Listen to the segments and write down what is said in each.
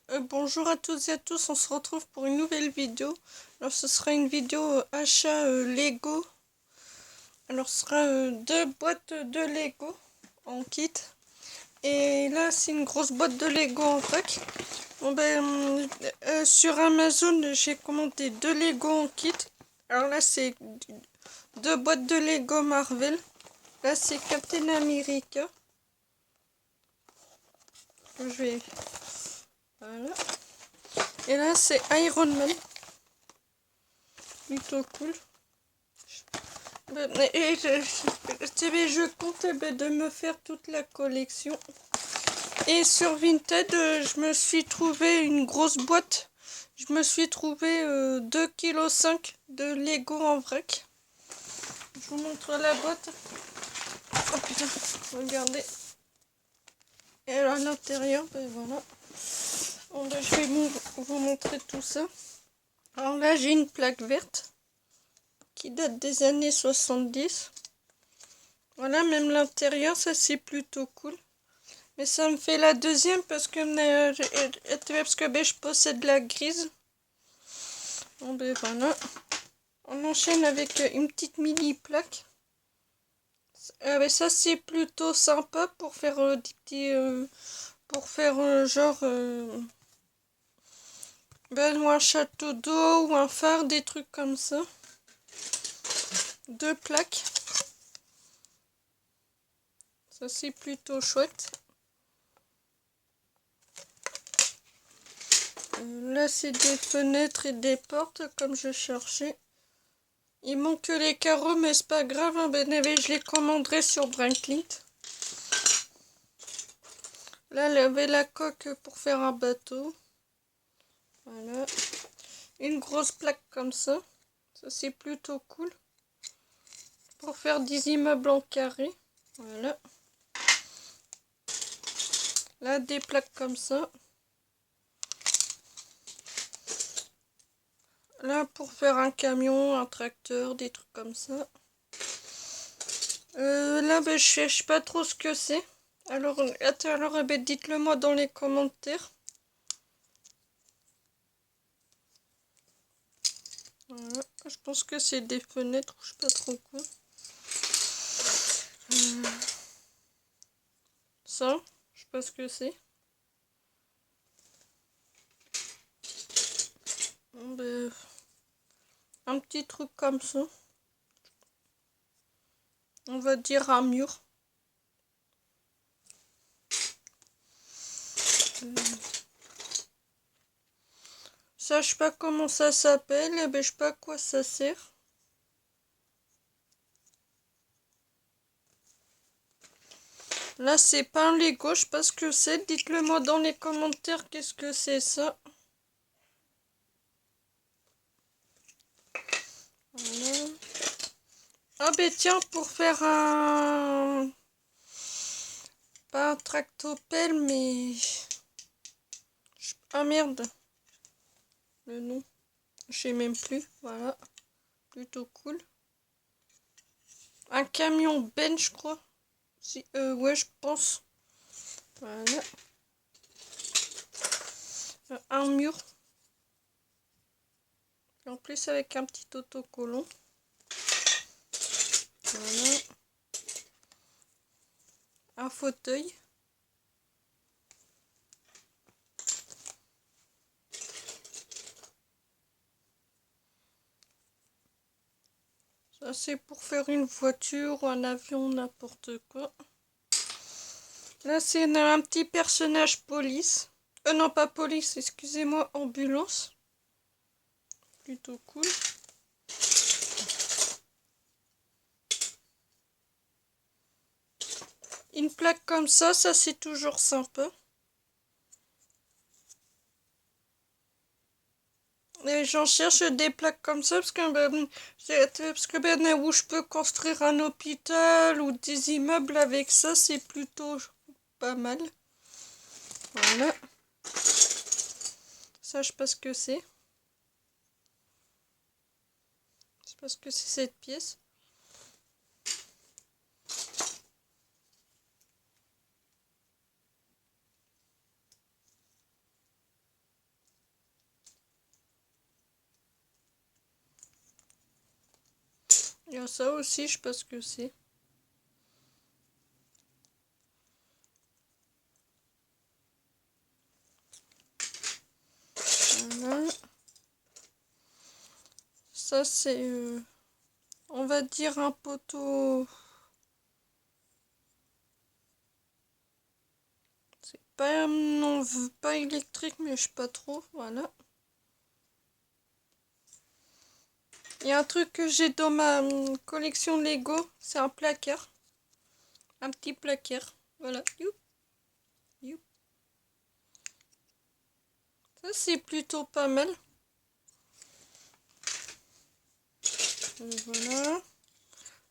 Bonjour à toutes et à tous, on se retrouve pour une nouvelle vidéo. Alors ce sera une vidéo achat Lego. Alors ce sera deux boîtes de Lego en kit. Et là c'est une grosse boîte de Lego en pack. Bon, sur Amazon j'ai commandé deux Lego en kit. Alors là c'est deux boîtes de Lego Marvel. Là c'est Captain America. Voilà. Et là c'est Iron Man. Plutôt cool. Je comptais de me faire toute la collection. Et sur Vinted, je me suis trouvé une grosse boîte. Je me suis trouvé 2,5 kg de Lego en vrac. Je vous montre la boîte. Oh putain, regardez. Et alors à l'intérieur, voilà. Bon, je vais vous montrer tout ça. Alors là, j'ai une plaque verte qui date des années 70. Voilà, même l'intérieur, ça c'est plutôt cool. Mais ça me fait la deuxième parce que, je possède la grise. Bon ben voilà. On enchaîne avec une petite mini plaque. Ça c'est plutôt sympa pour faire des petits... pour faire ou un château d'eau ou un phare, des trucs comme ça. Deux plaques. Ça c'est plutôt chouette. Là c'est des fenêtres et des portes comme je cherchais. Il manque les carreaux mais c'est pas grave, hein, je les commanderai sur Bricklint. Là il y avait la coque pour faire un bateau. Voilà. Une grosse plaque comme ça. Ça c'est plutôt cool. Pour faire des immeubles en carré. Voilà. Là des plaques comme ça. Là pour faire un camion, un tracteur, des trucs comme ça. Là je cherche pas trop ce que c'est. Alors dites-le moi dans les commentaires. Voilà. Je pense que c'est des fenêtres, je sais pas trop quoi. Ça, je sais pas ce que c'est. Un petit truc comme ça. On va dire un mur. Ça, je sais pas comment ça s'appelle, je sais pas à quoi ça sert. Là, c'est pas un Lego, je sais pas ce que c'est. Dites-le moi dans les commentaires, qu'est-ce que c'est ça. Voilà. Ah tiens, pour faire un... Pas un tractopelle, mais... Ah merde. Le nom. Je sais même plus. Voilà. Plutôt cool. Un camion bench, je crois. Si, ouais, je pense. Voilà. Un mur. En plus avec un petit autocollant. Voilà. Un fauteuil. Ça c'est pour faire une voiture ou un avion, n'importe quoi. Là c'est un petit personnage police. Non pas police, excusez-moi, ambulance. Plutôt cool. Une plaque comme ça c'est toujours sympa. Et j'en cherche des plaques comme ça parce que où je peux construire un hôpital ou des immeubles avec ça, c'est plutôt pas mal. Voilà. Ça, je sais pas ce que c'est. Je sais pas ce que c'est cette pièce. Il y a ça aussi, je sais pas ce que c'est. Voilà. Ça c'est, on va dire un poteau. C'est pas, non, pas électrique, mais je sais pas trop. Voilà. Il y a un truc que j'ai dans ma collection Lego, c'est un placard. Un petit placard. Voilà. Youp. Youp. Ça c'est plutôt pas mal. Voilà.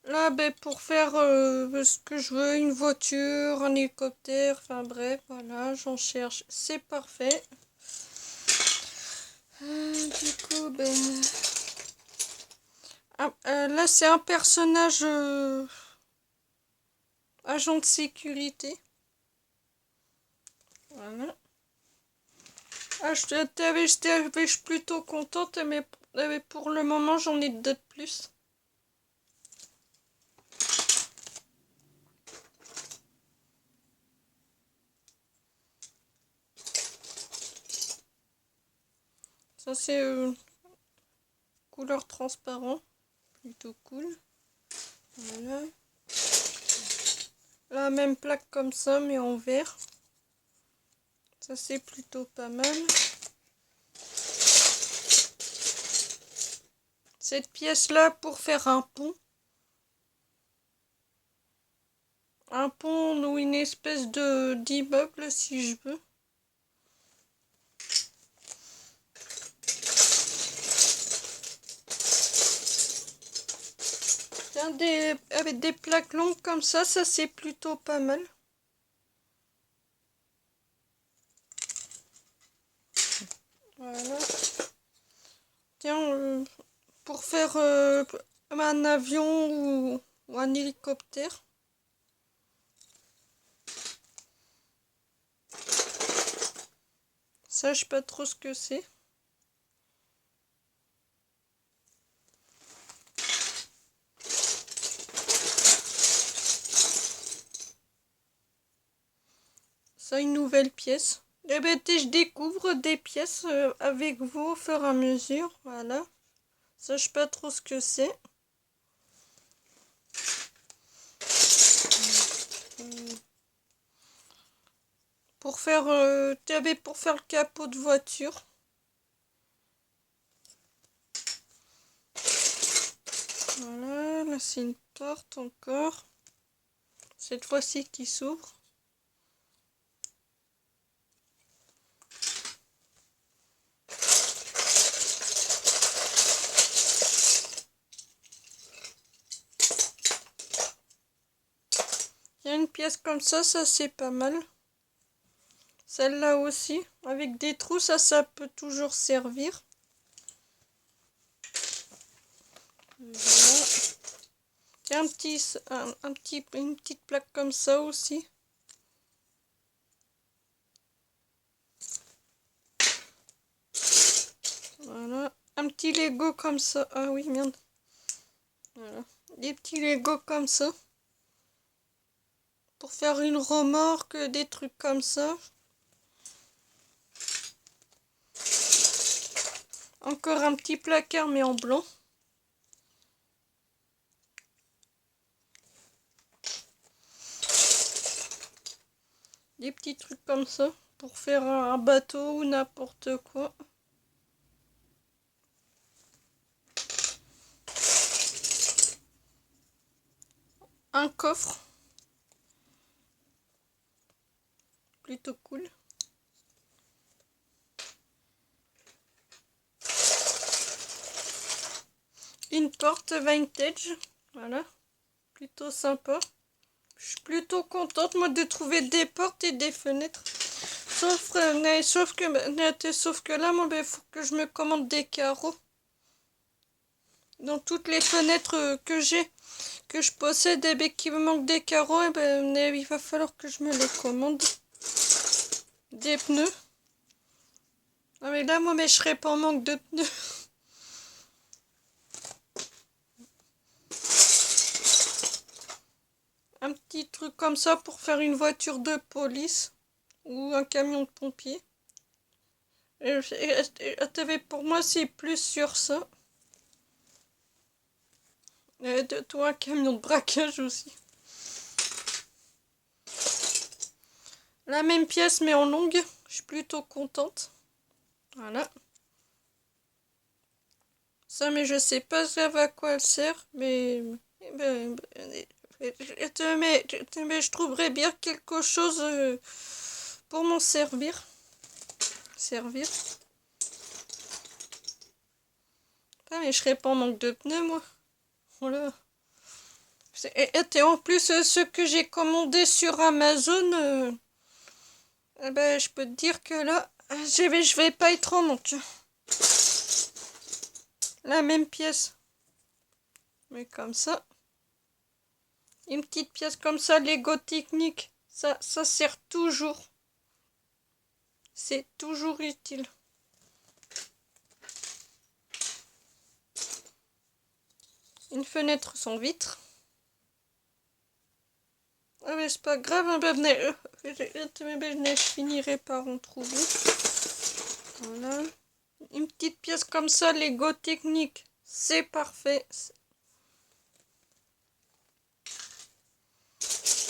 Là, ben, pour faire ce que je veux, une voiture, un hélicoptère, enfin bref, voilà, j'en cherche, c'est parfait. Du coup, ben... là, c'est un personnage agent de sécurité. Voilà. Ah, je suis plutôt contente, mais pour le moment, j'en ai deux de plus. Ça, c'est couleur transparent. Plutôt cool. Voilà. La même plaque comme ça, mais en vert. Ça, c'est plutôt pas mal. Cette pièce-là pour faire un pont. Un pont ou une espèce de d'immeuble, si je veux. Avec des plaques longues comme ça c'est plutôt pas mal. Voilà. Tiens, pour faire un avion ou un hélicoptère. Ça, je sais pas trop ce que c'est. Ça, une nouvelle pièce. Eh ben, je découvre des pièces avec vous au fur et à mesure. Voilà. Ça, je sais pas trop ce que c'est. Pour faire, pour faire le capot de voiture. Voilà, là c'est une porte encore. Cette fois-ci qui s'ouvre. Il y a une pièce comme ça c'est pas mal. Celle-là aussi, avec des trous, ça peut toujours servir. Voilà. Il y a une petite plaque comme ça aussi. Voilà. Un petit Lego comme ça. Ah oui, merde. Voilà. Des petits Lego comme ça. Pour faire une remorque, des trucs comme ça. Encore un petit placard mais en blanc. Des petits trucs comme ça pour faire un bateau ou n'importe quoi. Un coffre. Plutôt cool. Une porte vintage. Voilà. Plutôt sympa. Je suis plutôt contente moi de trouver des portes et des fenêtres. Sauf que là, moi, il faut que je me commande des carreaux. Dans toutes les fenêtres que je possède, et ben, qui me manque des carreaux, et ben, il va falloir que je me les commande. Des pneus. Ah mais là, moi, je serais pas en manque de pneus. un petit truc comme ça pour faire une voiture de police ou un camion de pompier. ATV pour moi c'est plus sur ça. De toi un camion de braquage aussi. La même pièce mais en longue. Je suis plutôt contente. Voilà. Ça mais je sais pas à quoi elle sert. Mais je trouverais bien quelque chose pour m'en servir. Ah mais je serais pas en manque de pneus moi. Voilà. Et en plus, ce que j'ai commandé sur Amazon, je peux te dire que là, je vais pas être en manque. La même pièce. Mais comme ça. Une petite pièce comme ça, Lego Technique. Ça sert toujours. C'est toujours utile. Une fenêtre sans vitre. Ah mais c'est pas grave, je finirai par en trouver. Voilà. Une petite pièce comme ça, Lego Technique. C'est parfait.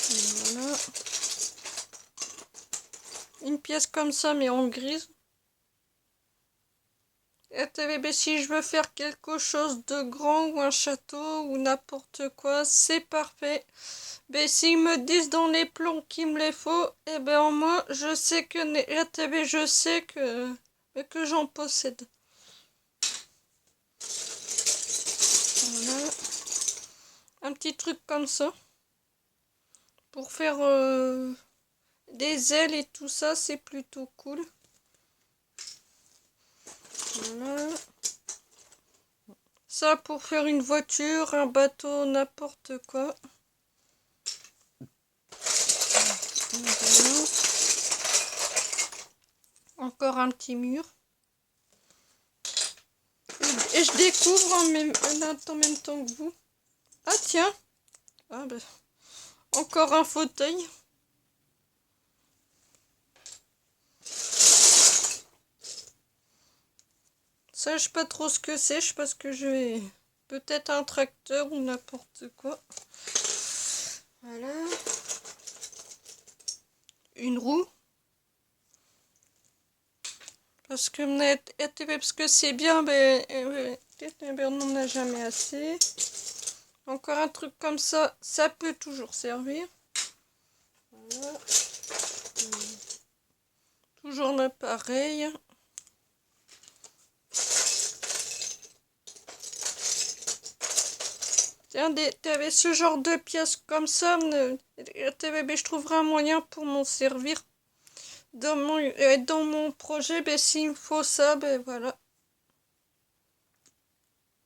Voilà. Une pièce comme ça, mais en grise. Et si je veux faire quelque chose de grand ou un château ou n'importe quoi, c'est parfait. Mais s'ils me disent dans les plans qu'il me les faut, et ben moi je sais que je sais que j'en possède. Voilà. Un petit truc comme ça. Pour faire des ailes et tout ça, c'est plutôt cool. Voilà. Ça pour faire une voiture, un bateau, n'importe quoi. Voilà. Encore un petit mur. Et je découvre en même temps que vous. Ah tiens. Ah ben. Encore un fauteuil. Ça, je sais pas trop ce que c'est. Je sais pas ce que je vais... Peut-être un tracteur ou n'importe quoi. Voilà. Une roue. Parce que c'est bien, on n'en a jamais assez. Encore un truc comme ça, ça peut toujours servir. Voilà. Toujours l'appareil. T'avais ce genre de pièces comme ça, je trouverai un moyen pour m'en servir. Dans mon projet, s'il me faut ça, voilà.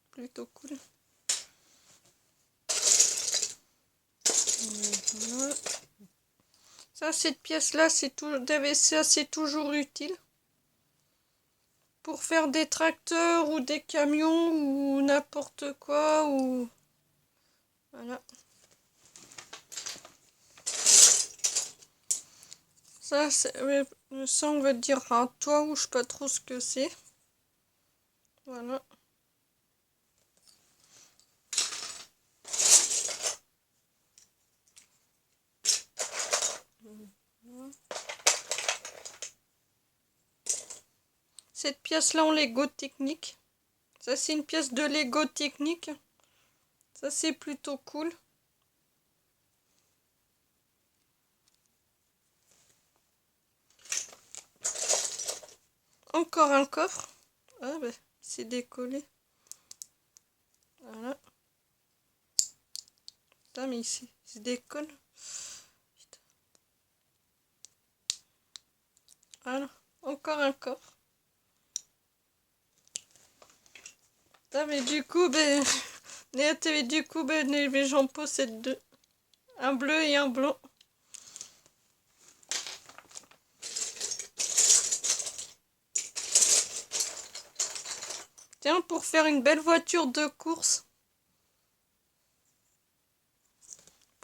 Plutôt cool. Voilà. Ça, cette pièce-là, c'est tout, DVCA, c'est toujours utile. Pour faire des tracteurs ou des camions ou n'importe quoi ou... Voilà. Ça, on va dire un toit ou je sais pas trop ce que c'est. Voilà. Cette pièce-là en Lego Technique. Ça, c'est une pièce de Lego Technique. Ça, c'est plutôt cool. Encore un coffre. Ah, c'est décollé. Voilà. Putain, mais ici, il se décolle. Putain. Voilà. Encore un coffre. Putain, mais du coup, j'en possède deux. Un bleu et un blanc. Tiens, pour faire une belle voiture de course.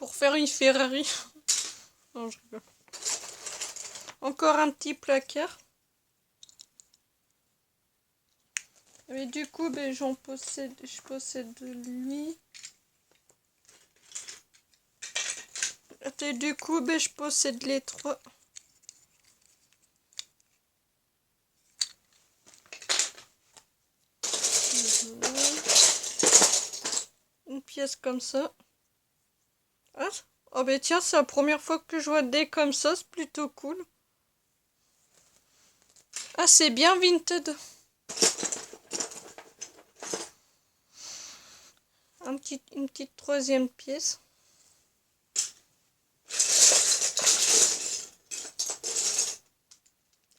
pour faire une Ferrari. Non, je rigole. Encore un petit placard. Et du coup, ben, je possède de lui. Et du coup, ben, je possède les trois. Une pièce comme ça. Ah, oh ben tiens, c'est la première fois que je vois des comme ça, c'est plutôt cool. Ah, c'est bien Vinted. Une petite troisième pièce.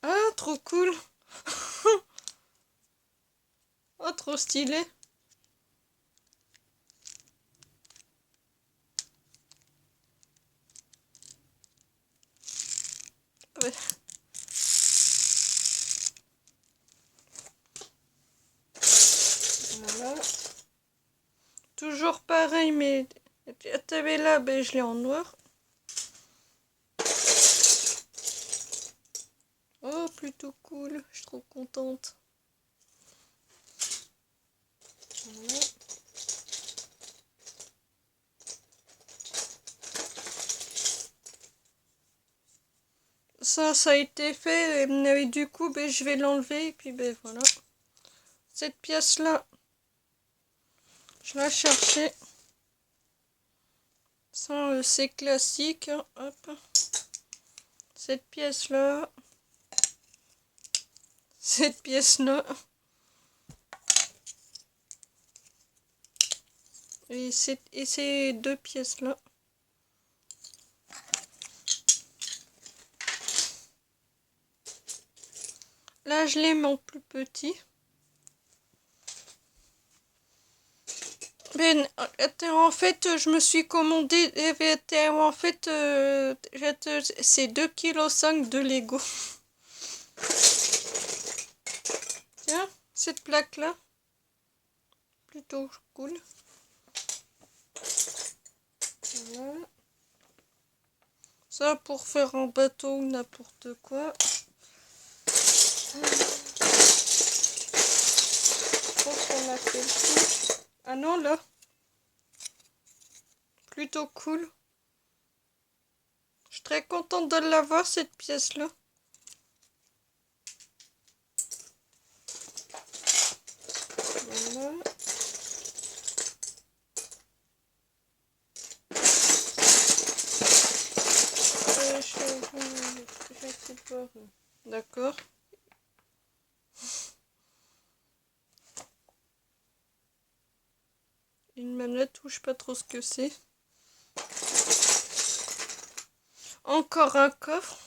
Ah, trop cool. Oh, trop stylé. Ouais. Voilà. Toujours pareil, mais t'avais là, ben, je l'ai en noir. Oh, plutôt cool. Je suis trop contente. Voilà. Ça a été fait. Et du coup, ben, je vais l'enlever. Et puis, ben, voilà. Cette pièce-là, je la cherchais. Ça, c'est classique. Hein. Hop. Cette pièce-là. Cette pièce-là. Et ces deux pièces-là. Là, je les mets en plus petit. Ben, en fait, je me suis commandé. En fait, c'est 2,5 kg de Lego. Tiens, cette plaque-là. Plutôt cool. Voilà. Ça pour faire un bateau ou n'importe quoi. Je pense qu'on a fait le tour. Ah non, là. Plutôt cool. Je suis très contente de l'avoir, cette pièce-là. Voilà. Je sais pas. D'accord. Une manette où je sais pas trop ce que c'est. Encore un coffre.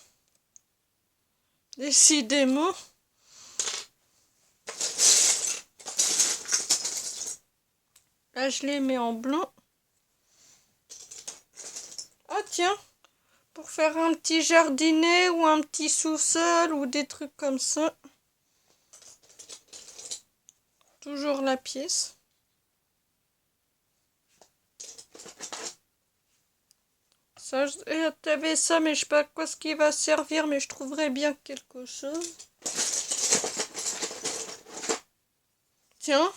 Décidément. Là, je les mets en blanc. Ah tiens, pour faire un petit jardinet ou un petit sous-sol ou des trucs comme ça. Toujours la pièce. Ça, t'avais ça, mais je sais pas à quoi ce qui va servir, mais je trouverais bien quelque chose. Tiens,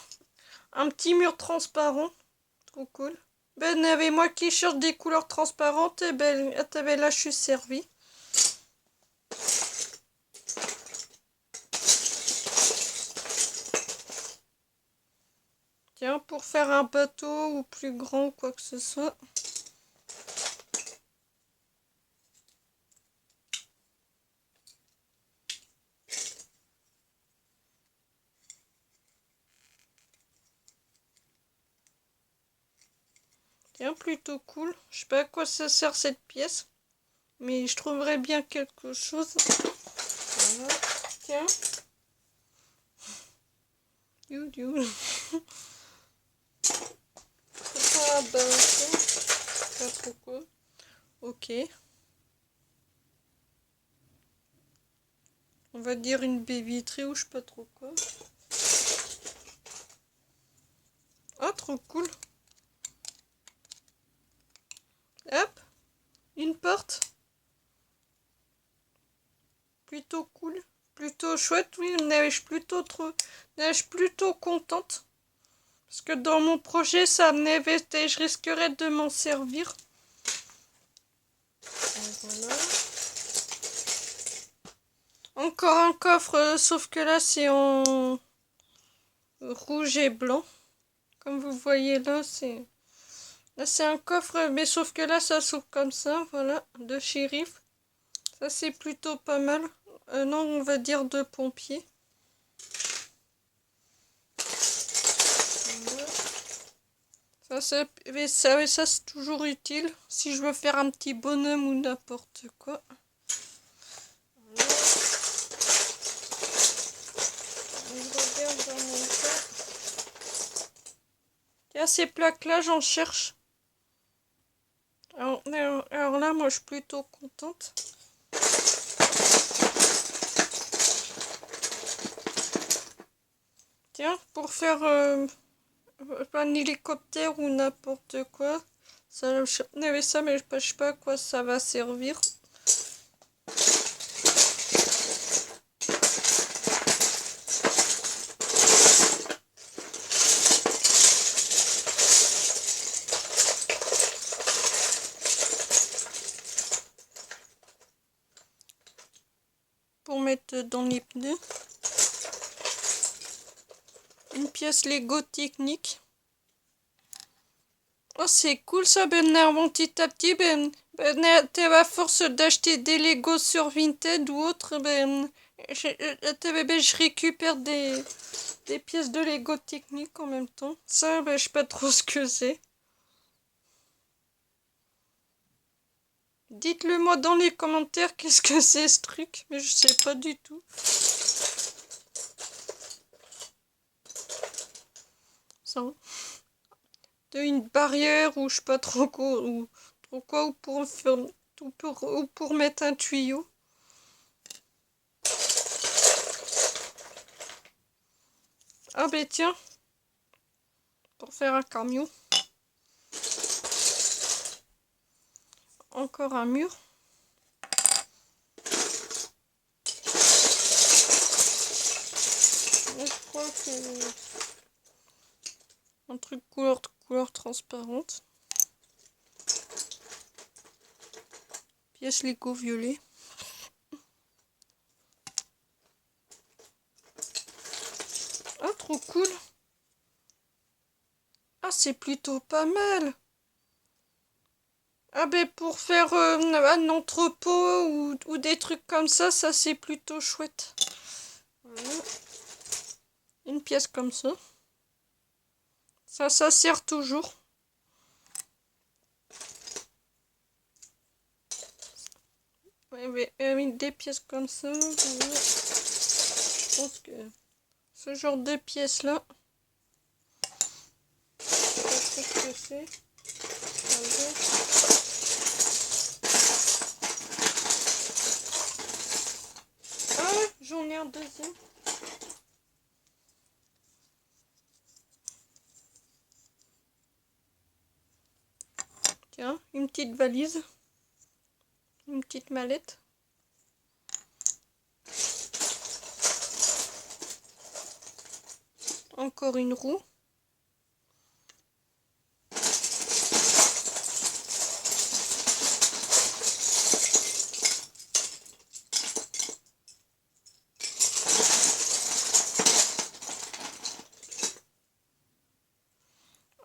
un petit mur transparent. Trop cool. Ben, avec moi qui cherche des couleurs transparentes, et ben, là, je suis servie. Tiens, pour faire un bateau ou plus grand ou quoi que ce soit. Tiens, plutôt cool. Je sais pas à quoi ça sert cette pièce, mais je trouverais bien quelque chose. Voilà. Tiens. C'est pas un bateau. Pas trop quoi. Ok. On va dire une baie vitrée ou je sais pas trop quoi. Ah, trop cool. Ah, une porte. Plutôt cool. Plutôt chouette, oui, neige plutôt contente. Parce que dans mon projet, ça neigeait et je risquerais de m'en servir. Et voilà. Encore un coffre, sauf que là, c'est en rouge et blanc. Comme vous voyez là, c'est un coffre, mais sauf que là, ça s'ouvre comme ça, voilà, de shérif. Ça, c'est plutôt pas mal. Non, on va dire de pompier. Voilà. Ça c'est toujours utile si je veux faire un petit bonhomme ou n'importe quoi. Voilà. Je regarde dans mon tas. Tiens, ces plaques-là, j'en cherche. Alors là, moi, je suis plutôt contente. Tiens, pour faire un hélicoptère ou n'importe quoi. Ça, mais ça, mais je sais pas à quoi ça va servir. Pour mettre dans les pneus. Une pièce Lego technique. Oh, c'est cool ça, petit à petit, à force d'acheter des Lego sur Vinted ou autre, je récupère des pièces de Lego technique en même temps. Ça, je sais pas trop ce que c'est. Dites-le moi dans les commentaires qu'est-ce que c'est ce truc, mais je sais pas du tout. Ça. Une barrière ou je sais pas trop quoi, ou pour faire, ou pour mettre un tuyau. Ah ben tiens, pour faire un camion. Encore un mur. Je crois que un truc couleur transparente. Pièce Lego violet. Ah, trop cool. Ah, c'est plutôt pas mal. Ah ben pour faire un entrepôt ou des trucs comme ça c'est plutôt chouette. Voilà. Une pièce comme ça. Ça sert toujours. Ouais, des pièces comme ça. Voilà. Je pense que ce genre de pièces là. Je sais pas trop ce que c'est. Ah, j'en ai un deuxième. Tiens, une petite valise. Une petite mallette. Encore une roue.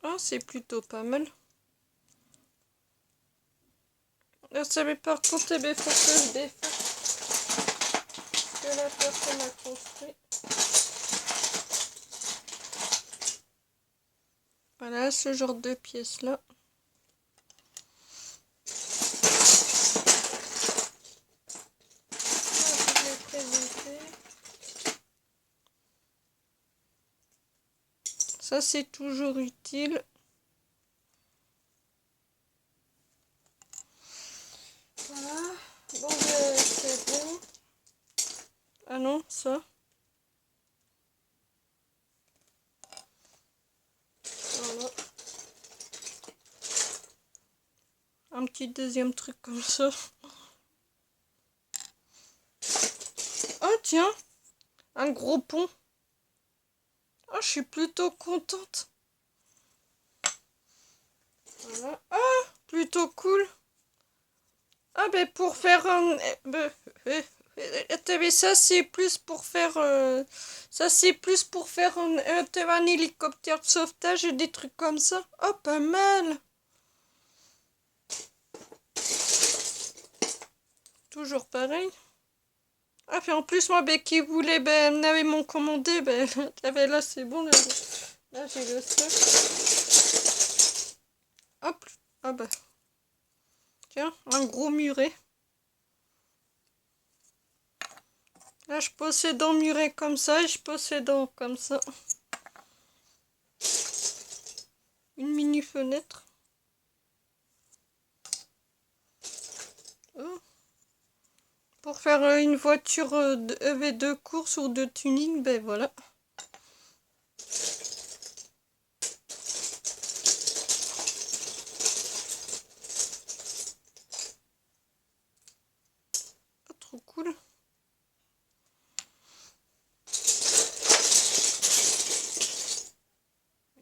Ah, c'est plutôt pas mal. Là, ça mais par contre, il faut que je défasse que la personne a construit. Voilà, ce genre de pièces là. Ça, c'est toujours utile. Voilà. Bon, c'est bon. Ah non, ça. Voilà. un petit deuxième truc comme ça. Oh tiens, un gros pont. Oh, je suis plutôt contente. Voilà. Ah, plutôt cool. Ah ben pour faire ça c'est plus pour faire un hélicoptère de sauvetage et des trucs comme ça. Oh pas mal. Toujours pareil. Ah puis en plus moi ben qui voulait ben avait mon commandé ben là c'est bon là j'ai le stock. Hop. Ah bah tiens un gros muret. Là, je possède un muret comme ça et je possède un comme ça. Une mini fenêtre. Oh. Pour faire une voiture de course ou de tuning, ben voilà. Ah, trop cool.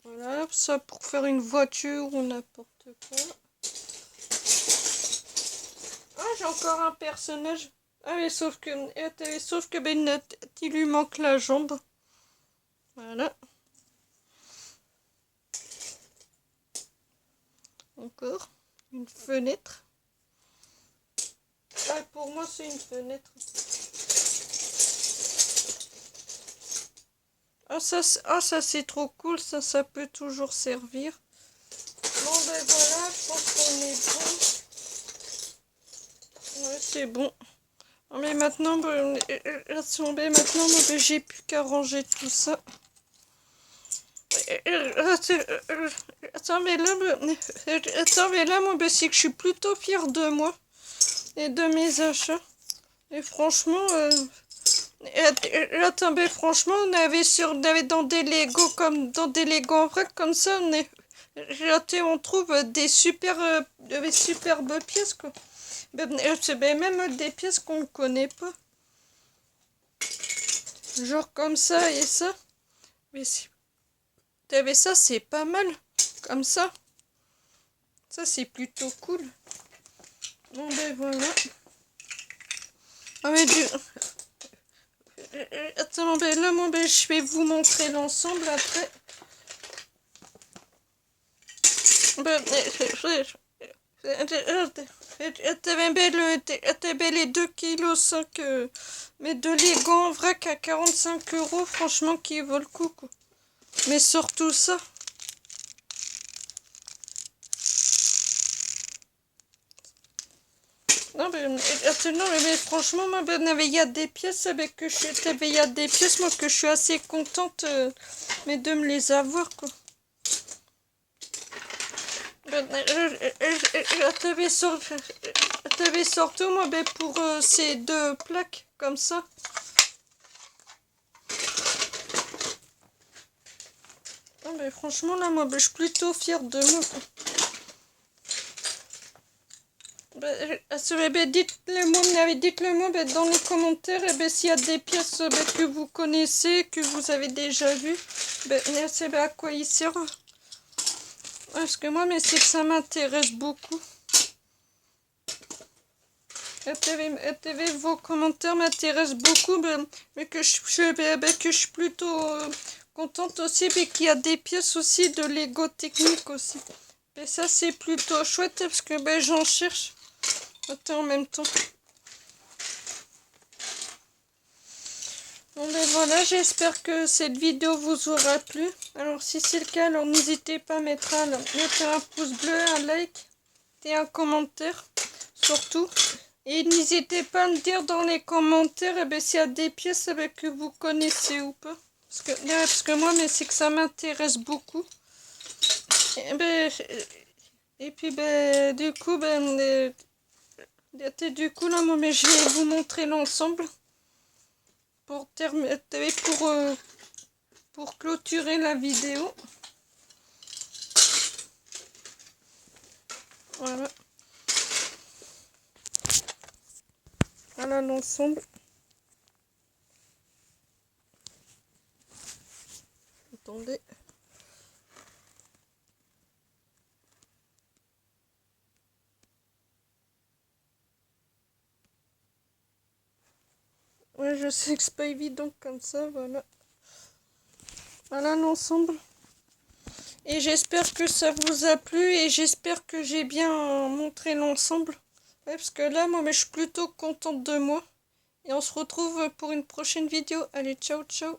Voilà, ça pour faire une voiture ou n'importe quoi. Ah, j'ai encore un personnage. Ah, mais sauf que ben, il lui manque la jambe. Voilà. Encore une fenêtre. Ah, pour moi, c'est une fenêtre. Ah, ça c'est trop cool. Ça peut toujours servir. Bon, ben voilà, je pense qu'on est bon. Ouais, c'est bon. Mais maintenant, ben, j'ai plus qu'à ranger tout ça. Attends, mais là, moi, ben, c'est que je suis plutôt fière de moi et de mes achats. Et franchement, attends, ben, franchement, on avait dans des Lego comme dans des Lego en vrac comme ça, on trouve des superbes pièces quoi. Ben, même des pièces qu'on ne connaît pas. Genre comme ça et ça. Mais si t'avais ça, c'est pas mal. Comme ça. Ça, c'est plutôt cool. Bon, ben voilà. Ah, mais attends, ben là, ben, je vais vous montrer l'ensemble après. Ben, t'avais les 2,5 kg mais de Lego en vrac à 45 €, franchement, qui vaut le coup, quoi. Mais surtout ça. Non, mais franchement, moi, ben, il y a des pièces il y a des pièces, moi, que je suis assez contente, mais de me les avoir, quoi. T'avais surtout, moi, ben, pour ces deux plaques, comme ça. Non, mais franchement, là, moi, ben, je suis plutôt fière de moi, quoi. Dites-le moi ben, dans les commentaires s'il y a des pièces que vous connaissez, que vous avez déjà vues, à quoi ils servent. Parce que moi, mais c'est que ça m'intéresse beaucoup. Vos commentaires m'intéressent beaucoup, mais que je suis plutôt contente aussi, mais qu'il y a des pièces aussi de Lego technique aussi. Et ça, c'est plutôt chouette parce que j'en cherche. Attends, en même temps. Bon ben voilà, j'espère que cette vidéo vous aura plu. Alors si c'est le cas, alors n'hésitez pas à mettre un pouce bleu, un like et un commentaire, surtout. Et n'hésitez pas à me dire dans les commentaires s'il y a des pièces que vous connaissez ou pas. Parce que moi, mais c'est que ça m'intéresse beaucoup. Et puis du coup, là, moi, mais je vais vous montrer l'ensemble pour clôturer la vidéo. Voilà. Voilà l'ensemble. Attendez. Ouais, je sais que c'est pas évident comme ça, voilà. Voilà l'ensemble. Et j'espère que ça vous a plu et j'espère que j'ai bien montré l'ensemble. Ouais, parce que là, moi, je suis plutôt contente de moi. Et on se retrouve pour une prochaine vidéo. Allez, ciao, ciao.